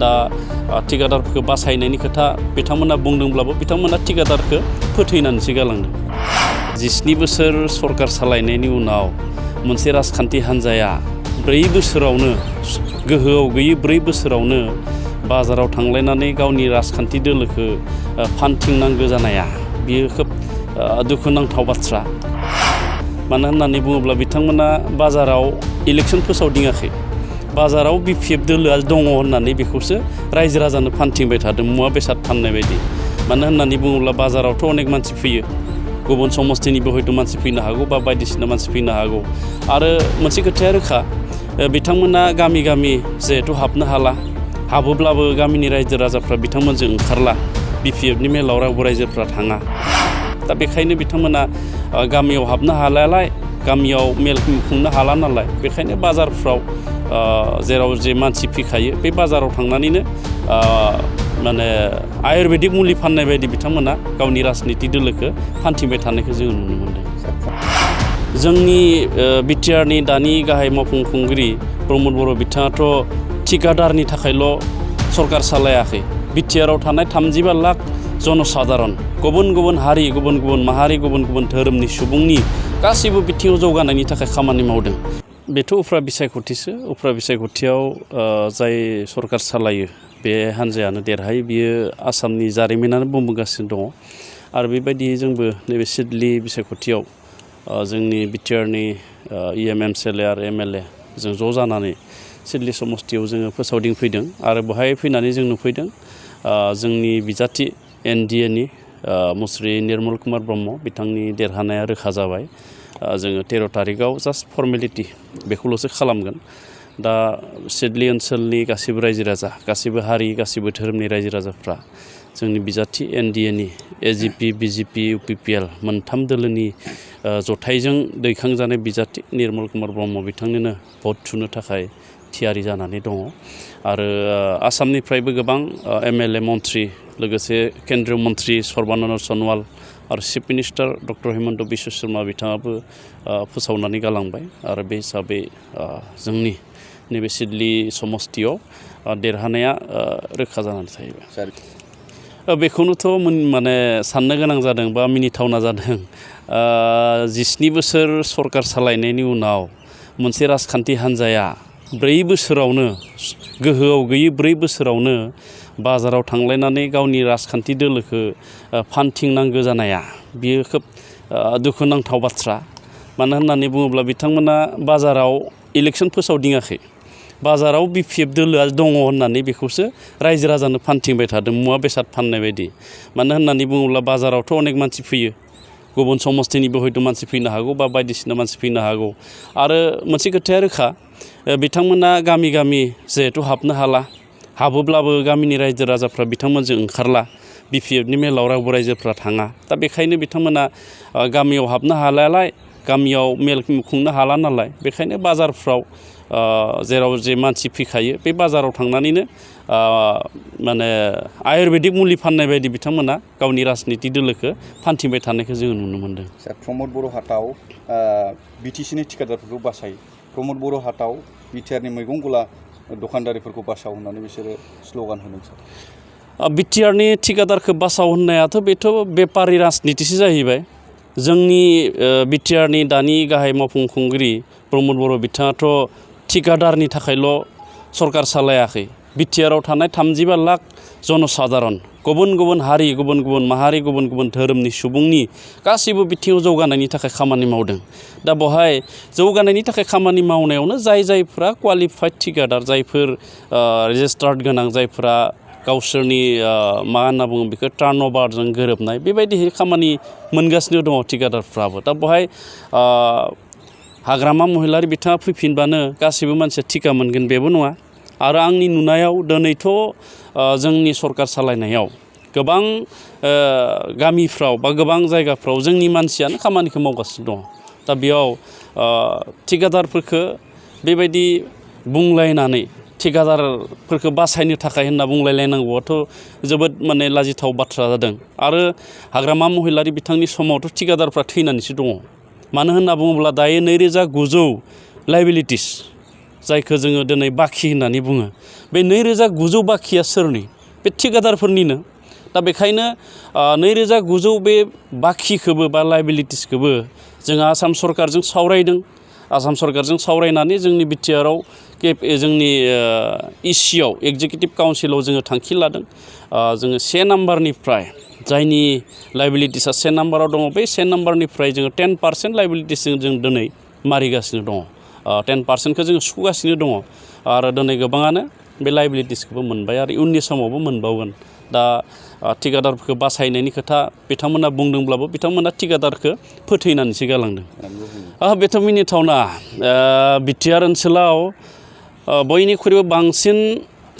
दा थिकादारफोरखौ बासायनायनि खोथा बिथांमोना बुंदोंब्लाबो बिथांमोना थिकादारखौ फोथैनानैसो गालांदों। 17 बोसोर सरकार सालायनायनि उनाव मोनसे राजखान्थि हान्जाया 4 बोसोरावनो गोहोआव गैयै 4 बोसोरावनो बाजाराव थांलायनानै गावनि राजखान्थि दोलोखौ फानथिंनांगौ जानाया बियो खोब दुखुनांथाव बाथ्रा। मानो होननानै बुङोब्ला बिथांमोना बाजाराव इलेक्सन फोसावदिङाखै, बाजाराव BPF दोलोआ दङ होननानै बेखौसो रायजो राजानो फानथिंबाय थादों, मुवा बेसाद फाननाय बायदि। मानो होननानै बुङोब्ला बाजारावथ' अनेक मानसि फैयो, गुबुन समस्थिनिबो हयथ' मानसि फैनो हागौ बा बायदिसिना मानसि फैनो हागौ। आरो मोनसे खोथाया रोखा, बिथांमोना गामि गामि जिहेथु हाबनो हाला, हाबोब्लाबो गामिनि रायजो राजाफ्रा बिथांमोनजों ओंखारला, BPFनि मेलाव रावबो रायजोफ्रा थाङा। दा बेखायनो बिथांमोना गामियाव हाबनो हालायालाय, गामियाव मेल खुंनो हाला नालाय, बेखायनो बाजारफ्राव जेराव जे मानसि फैखायो बे बाजाराव थांनानैनो माने आयुर्वेदिक मुलि फाननाय बायदि बिथांमोना गावनि राजनिति दोलोखौ फानथिंबाय थानायखौ जोङो नुनो मोन्दों। जोंनि बिटिआरनि दानि गाहाय मावफुं खुंगिरि प्रमद बर' बिथाङाथ' थिकादारनि थाखायल' सरकार सालायाखै। बिटिआराव थानाय 35 लाख जनसाधारन, गुबुन गुबुन हारि, गुबुन गुबुन माहारि, गुबुन गुबुन धोरोमनि सुबुंनि गासैबो बिथिङाव जौगानायनि थाखाय खामानि मावदों। बेथ' उफ्रा बिसायख'थिसो। उफ्रा बिसायख'थियाव जाय सरकार सालायो बे हान्जायानो देरहायो, बियो आसामनि जारिमिनानो बुंबोगासिनो दङ। आरो बेबायदियै जोंबो नैबे सिडली बिसायख'थियाव जोंनि बिटिआरनि EM MCLA आरो MLA जों ज' जानानै सिडली समस्तियाव जोङो फोसावदिंफैदों। आरो बेहाय फैनानै जों नुफैदों जोंनि बिजाथि NDAनि मुस्रि निर्मल कुमार ब्रह्म बिथांनि देरहानाया रोखा जाबाय। जोङो 13 तारिखआव जास्ट फर्मेलिटि बेखौल'सो खालामगोन। दा सिडली ओनसोलनि गासैबो रायजो राजा, गासैबो हारि, गासैबो धोरोमनि रायजो राजाफ्रा जोंनि बिजाथि NDAनि AGP, BJP, UPPL मोनथाम दोलोनि जथायजों दैखांजानाय बिजाथि निर्मल कुमार ब्रह्म बिथांनोनो भट थुनो थाखाय थियारि जानानै दङ। आरो आसामनिफ्रायबो गोबां MLA मन्थ्रि, लोगोसे केन्द्रीय मन्थ्रि सर्बानन्द सन'वाल आरो chief minister doctor Himanta Biswa Sharma बिथाङाबो फोसावनानै गालांबाय। आरो बे हिसाबै जोंनि नैबे सिडली समस्तियाव देरहानाया रोखा जानानै थाहैबाय। बेखौनोथ' माने साननो गोनां जादों बा मिनिथावना जादों। 17 बोसोर सरकार सालायनायनि उनाव मोनसे राजखान्थि हान्जाया 4 बोसोरावनो गोहोआव गैयै 4 बोसोरावनो बाजाराव थांलायनानै गावनि राजखान्थि दोलोखौ फानथिंनांगौ जानाया बियो खोब दुखुनांथाव बाथ्रा। मानो होननानै बुङोब्ला बिथांमोना बाजाराव इलेक्सन फोसावदिङाखै, बाजाराव BPF दोलोआ दङ होननानै बेखौसो रायजो राजानो फानथिंबाय थादों, मुवा बेसाद फाननाय बायदि। मानो होननानै बुङोब्ला बाजारावथ' अनेक मानसि फैयो, गुबुन समस्थिनिबो हयथ' मानसि फैनो हागौ बा बायदिसिना मानसि फैनो हागौ। आरो मोनसे खोथाया रोखा, बिथांमोना गामि गामि जिहेथु हाबनो हाला, हाबोब्लाबो गामिनि रायजो राजाफ्रा बिथांमोनजों ओंखारला, BPFनि मेलाव रावबो रायजोफ्रा थाङा। दा बेखायनो बिथांमोना गामियाव हाबनो हालायालाय, गामियाव मेल खुंनो हाला नालाय, बेखायनो बाजारफ्राव जेराव जे मानसि फैखायो बे बाजाराव थांनानैनो माने आयुर्वेदिक मुलि फाननाय बायदि बिथांमोना गावनि राजनिति दोलोखौ फानथिंबाय थानायखौ जोङो नुनो मोन्दों। प्रमद बर' हाटआव BTCनि थिकादारफोरखौ बासायो, प्रमद बर' हाटआव बिटिआरनि मैगं गला दखानदारिफोरखौ बासाव होननानै बिसोरो स्ल'गान होदों सार। बिटिआरनि थिकादारखौ बासाव होननायाथ' बेथ' बेपारि राजनितिसो जाहैबाय। जोंनि बिटिआरनि दानि गाहाय मावफुं खुंगिरि प्रमद बर' बिथाङाथ' थिकादारनि थाखायल' सरकार सालायाखै। बिटिआराव थानाय 35 लाख जनसाधारन, गुबुन गुबुन हारि, गुबुन गुबुन माहारि, गुबुन गुबुन धोरोमनि सुबुंनि गासैबो बिथिङाव जौगानायनि थाखाय खामानि मावदों। दा बेवहाय जौगानायनि थाखाय खामानि मावनायावनो जायफोरा क्वालिफाइड थिकादार, जायफोर रेजिस्टार्ड गोनां, जायफोरा गावसोरनि मा होनना बुङो बेखौ टार्नअभारजों गोरोबनाय, बेबायदि खामानि मोनगासिनो दङ थिकादारफ्राबो। दा बेवहाय हाग्रामा महिलारि बिथाङा फैफिनबानो गासैबो मानसिया थिका मोनगोन बेबो नङा। आरो आंनि नुनायाव दिनैथ' जोंनि सरकार सालायनायाव गोबां गामिफ्राव बा गोबां जायगाफ्राव जोंनि मानसियानो खामानिखौ मावगासिनो दङ। दा बेयाव थिकादारफोरखौ बेबायदि बुंलायनानै थिकादारफोरखौ बासायनो थाखाय होनना बुंलायलायनांगौआथ' जोबोद माने लाजिथाव बाथ्रा जादों। आरो हाग्रामा महिलारि बिथांनि समावथ' थिकादारफ्रा थैनानैसो दङ। मानो होनना बुङोब्ला दायो 2900 लाइबिलिटिस जायखौ जोङो दिनै बाखि होननानै बुङो बे 2900 बाखिया सोरनि बे थिकादारफोरनिनो दा बेखायनो 2900 बे बाखिखौबो बा लायबिलिटिसखौबो जोंहा आसाम सरकारजों सावरायदों आसाम सरकारजों सावरायनानै जोंनि बिटिआरआव जोंनि इसिआव एक्जिकिउटिभ काउन्सिलाव जोङो थांखि लादों जोङो 1 नाम्बारनिफ्राय जायनि लायबिलिटिसा 1 नाम्बाराव दङ बे 1 नाम्बारनिफ्राय जोङो 10% लायबिलिटिसजों जों दिनै मारिगासिनो दङ 10%खौ जोङो सुगासिनो दङ आरो दिनै गोबाङानो बे लायबिलिटिसखौबो मोनबाय आरो उननि समावबो मोनबावगोन दा थिकादारफोरखौ बासायनायनि खोथा बिथांमोना बुंदोंब्लाबो बिथांमोना थिकादारखौ फोथैनानैसो गालांदों बेथ' मिनिथावना बिटिआर ओनसोलाव बयनिख्रुइबो बांसिन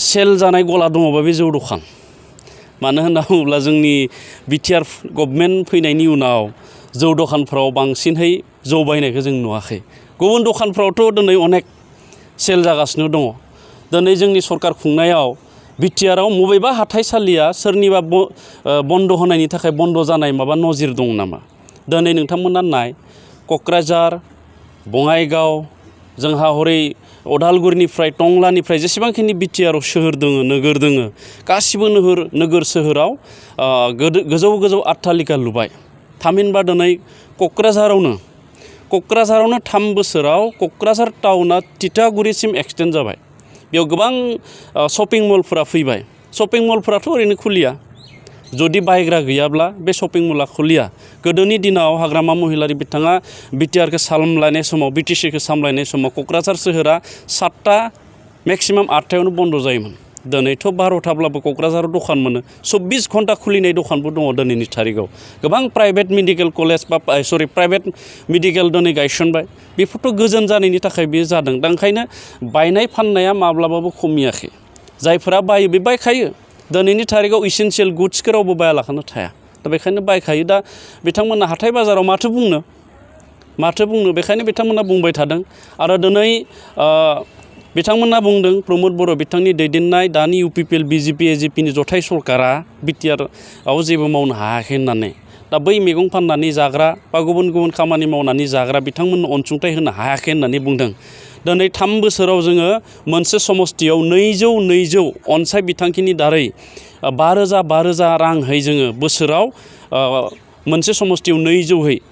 सेल जानाय गला दङबा बे जौ दखान मानो होनना बुङोब्ला जोंनि बिटिआर गभर्नमेन्ट फैनायनि उनाव जौ दखानफ्राव बांसिनहै जौ बायनायखौ जों नुवाखै गुबुन दखानफ्रावथ' दिनै अनेक सेल जागासिनो दङ दिनै जोंनि सरकार खुंनायाव बिटिआरआव बबेबा हाथाइसालिया सोरनिबा बन्द होनायनि थाखाय बन्द जानाय माबा नजिर दं नामा दिनै नोंथांमोना नाय क'क्राझार बङाइगाव जोंहा हरै अदालगुरिनिफ्राय टंलानिफ्राय जेसेबांखिनि बिटिआरआव सोहोर दोङो नोगोर दोङो गासिबो नोगोर सोहोराव गोजौ गोजौ अट्टालिका लुबाय थामहिनबा दिनै क'क्राझारावनो 3 बोसोराव क'क्राझार टाउना तितागुरिसिम एक्सटेन्ड जाबाय बेयाव गोबां शपिं मलफोरा फैबाय शपिं मलफोराथ' ओरैनो खुलिया जुदि बायग्रा गैयाब्ला बे शपिं मला खुलिया गोदोनि दिनाव हाग्रामा महिलारि बिथाङा बिटिआरखौ सामलायनाय समाव बिटिसिखौ सामलायनाय समाव क'क्राझार सोहोरा 7टा मेक्सिमाम 8टायावनो बन्द जायोमोन दिनैथ' 12टाब्लाबो क'क्राझाराव दखान मोनो 24 घन्टा खुलिनाय दखानबो दङ दिनैनि थारिखआव गोबां प्राइभेट मेडिकेल कलेज बा प्राइभेट मेडिकेल दिनै गायसनबाय बेफोरथ' गोजोन जानायनि थाखाय बेयो जादों दा ओंखायनो बायनाय फाननाया माब्लाबाबो खमियाखै जायफोरा बायो बे बायखायो दिनैनि थारिखआव इसेन्सियेल गुड्सखौ रावबो बायालाखानो थाया दा बेखायनो बायखायो दा बिथांमोना हाथाय बाजाराव माथो बुंनो बेखायनो बिथांमोना बुंबाय थादों आरो दिनै बिथांमोना बुंदों प्रमद बर' बिथांनि दैदेननाय दानि UPPL BJP AJPनि जथाय सरकारा बिटिआरआव जेबो मावनो हायाखै होननानै दा बै मैगं फाननानै जाग्रा बा गुबुन गुबुन खामानि मावनानै जाग्रा बिथांमोननो अनसुंथाइ होनो हायाखै होननानै बुंदों दिनै 3 बोसोराव जोङो मोनसे समस्थियाव 200 अनसाय बिथांखिनि दारै 5,000 रांहै जोङो बोसोराव मोनसे समस्थियाव 200